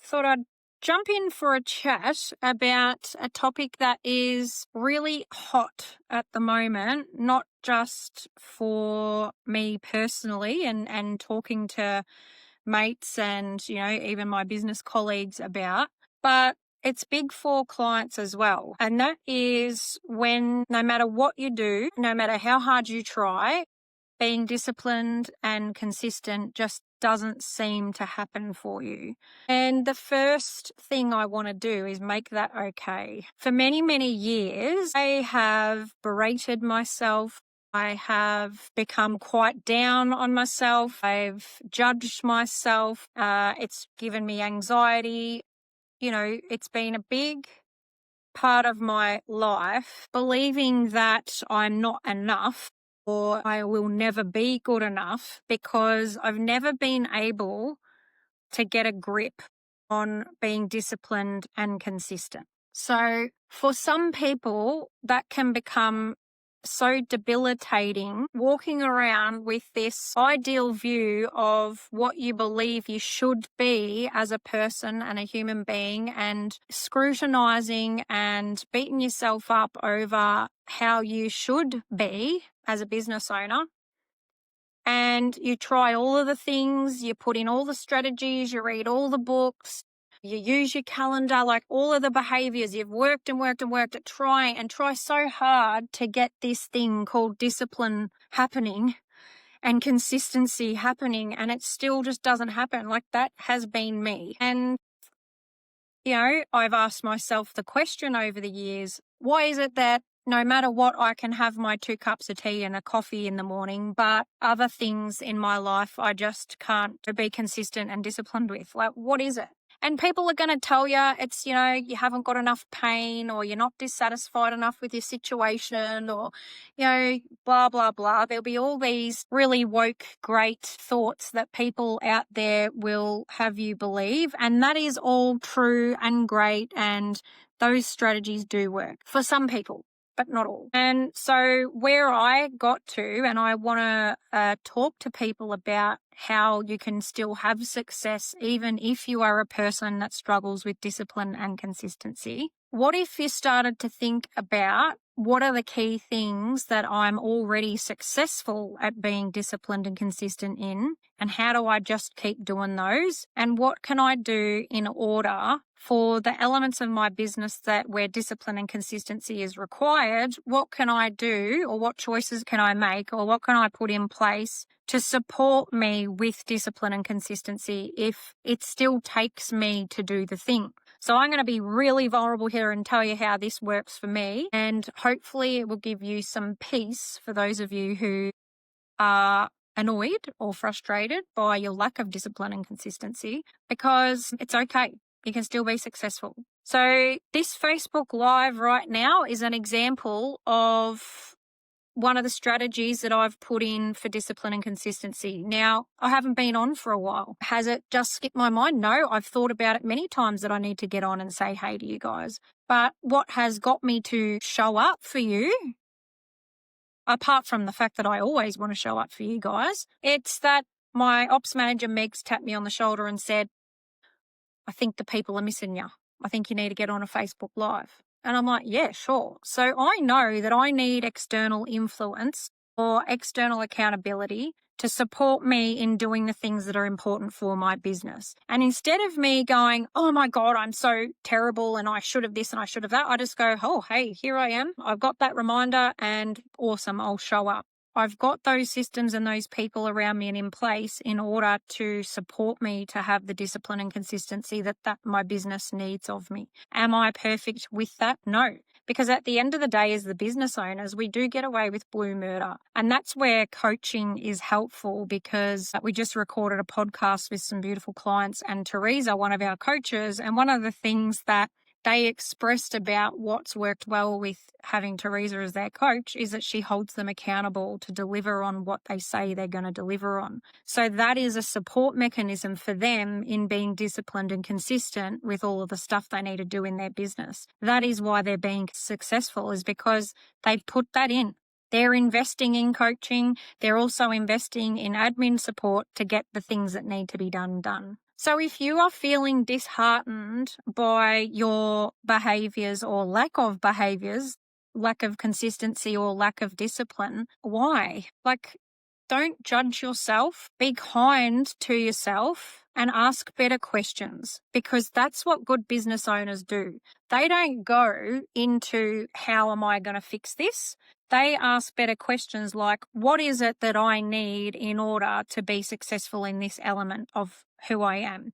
Thought I'd jump in for a chat about a topic that is really hot at the moment, not just for me personally and talking to mates and, even my business colleagues about, but it's big for clients as well. And that is when no matter what you do, no matter how hard you try, being disciplined and consistent just doesn't seem to happen for you. And the first thing I want to do is make that okay. For many, many years, I have berated myself. I have become quite down on myself. I've judged myself. It's given me anxiety. It's been a big part of my life believing that I'm not enough or I will never be good enough because I've never been able to get a grip on being disciplined and consistent. So for some people, that can become so debilitating, walking around with this ideal view of what you believe you should be as a person and a human being, and scrutinizing and beating yourself up over how you should be as a business owner. And you try all of the things, you put in all the strategies, you read all the books, you use your calendar, like all of the behaviors. You've worked and worked and worked at try so hard to get this thing called discipline happening and consistency happening, and it still just doesn't happen. Like, that has been me. And, I've asked myself the question over the years, why is it that no matter what, I can have my 2 cups of tea and a coffee in the morning, but other things in my life I just can't be consistent and disciplined with? Like, what is it? And people are going to tell you it's, you haven't got enough pain, or you're not dissatisfied enough with your situation, or, blah, blah, blah. There'll be all these really woke, great thoughts that people out there will have you believe. And that is all true and great. And those strategies do work for some people, but not all. And so where I got to, and I want to talk to people about how you can still have success even if you are a person that struggles with discipline and consistency. What if you started to think about what are the key things that I'm already successful at being disciplined and consistent in, and how do I just keep doing those? And what can I do in order for the elements of my business where discipline and consistency is required? What can I do, or what choices can I make, or what can I put in place to support me with discipline and consistency if it still takes me to do the thing? So I'm going to be really vulnerable here and tell you how this works for me, and hopefully it will give you some peace for those of you who are annoyed or frustrated by your lack of discipline and consistency, because it's okay. You can still be successful. So this Facebook Live right now is an example of one of the strategies that I've put in for discipline and consistency. Now, I haven't been on for a while. Has it just skipped my mind? No, I've thought about it many times that I need to get on and say hey to you guys. But what has got me to show up for you, apart from the fact that I always want to show up for you guys, it's that my ops manager, Meg's, tapped me on the shoulder and said, I think the people are missing you. I think you need to get on a Facebook Live. And I'm like, yeah, sure. So I know that I need external influence or external accountability to support me in doing the things that are important for my business. And instead of me going, oh my God, I'm so terrible and I should have this and I should have that, I just go, oh, hey, here I am. I've got that reminder and awesome, I'll show up. I've got those systems and those people around me and in place in order to support me to have the discipline and consistency that my business needs of me. Am I perfect with that? No. Because at the end of the day, as the business owners, we do get away with blue murder. And that's where coaching is helpful, because we just recorded a podcast with some beautiful clients, and Teresa, one of our coaches, and one of the things that they expressed about what's worked well with having Teresa as their coach is that she holds them accountable to deliver on what they say they're going to deliver on. So that is a support mechanism for them in being disciplined and consistent with all of the stuff they need to do in their business. That is why they're being successful, is because they've put that in. They're investing in coaching. They're also investing in admin support to get the things that need to be done. So if you are feeling disheartened by your behaviors or lack of behaviors, lack of consistency or lack of discipline, why? Like, don't judge yourself. Be kind to yourself and ask better questions, because that's what good business owners do. They don't go into how am I going to fix this? They ask better questions like, what is it that I need in order to be successful in this element of who I am?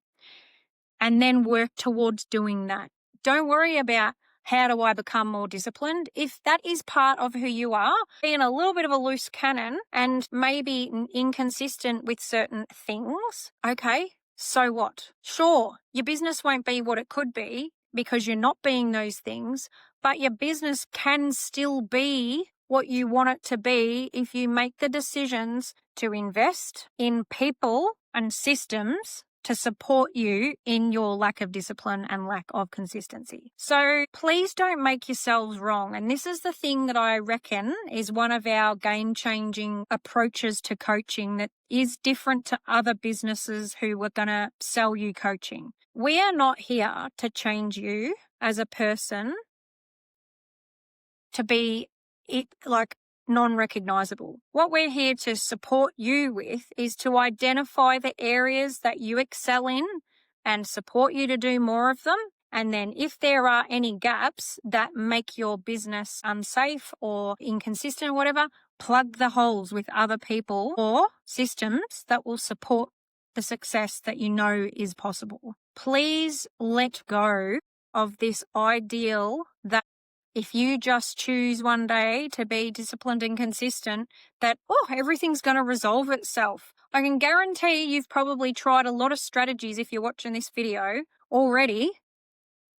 And then work towards doing that. Don't worry about how do I become more disciplined. If that is part of who you are, being a little bit of a loose cannon and maybe inconsistent with certain things, okay, so what? Sure, your business won't be what it could be because you're not being those things, but your business can still be what you want it to be if you make the decisions to invest in people and systems to support you in your lack of discipline and lack of consistency. So please don't make yourselves wrong. And this is the thing that I reckon is one of our game-changing approaches to coaching that is different to other businesses who were going to sell you coaching. We are not here to change you as a person to be non-recognizable. What we're here to support you with is to identify the areas that you excel in and support you to do more of them. And then if there are any gaps that make your business unsafe or inconsistent or whatever, plug the holes with other people or systems that will support the success that you know is possible. Please let go of this ideal that if you just choose one day to be disciplined and consistent, that, everything's going to resolve itself. I can guarantee you've probably tried a lot of strategies if you're watching this video already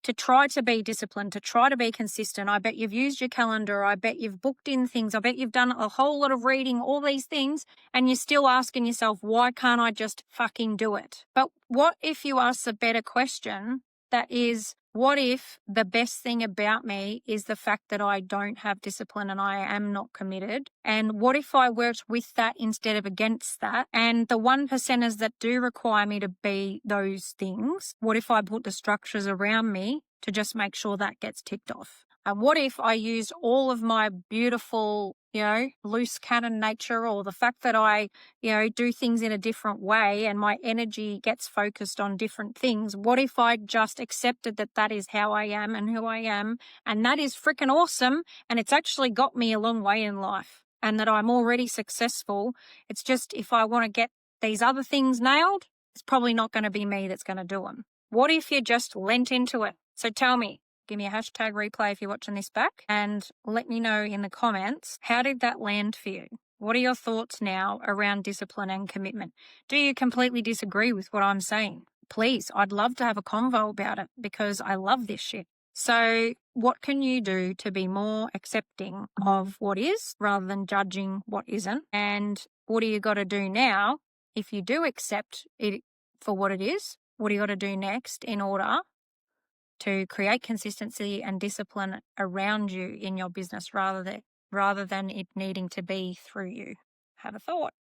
to try to be disciplined, to try to be consistent. I bet you've used your calendar. I bet you've booked in things. I bet you've done a whole lot of reading, all these things, and you're still asking yourself, why can't I just fucking do it? But what if you ask a better question that is, what if the best thing about me is the fact that I don't have discipline and I am not committed? And what if I worked with that instead of against that? And the 1%ers that do require me to be those things, what if I put the structures around me to just make sure that gets ticked off? And what if I used all of my beautiful, loose cannon nature, or the fact that I, do things in a different way and my energy gets focused on different things? What if I just accepted that that is how I am and who I am, and that is freaking awesome, and it's actually got me a long way in life, and that I'm already successful? It's just if I want to get these other things nailed, it's probably not going to be me that's going to do them. What if you just lent into it? So tell me. Give me a hashtag replay if you're watching this back, and let me know in the comments, how did that land for you? What are your thoughts now around discipline and commitment? Do you completely disagree with what I'm saying? Please, I'd love to have a convo about it because I love this shit. So what can you do to be more accepting of what is rather than judging what isn't? And what do you got to do now if you do accept it for what it is? What do you got to do next in order to create consistency and discipline around you in your business rather than it needing to be through you? Have a thought.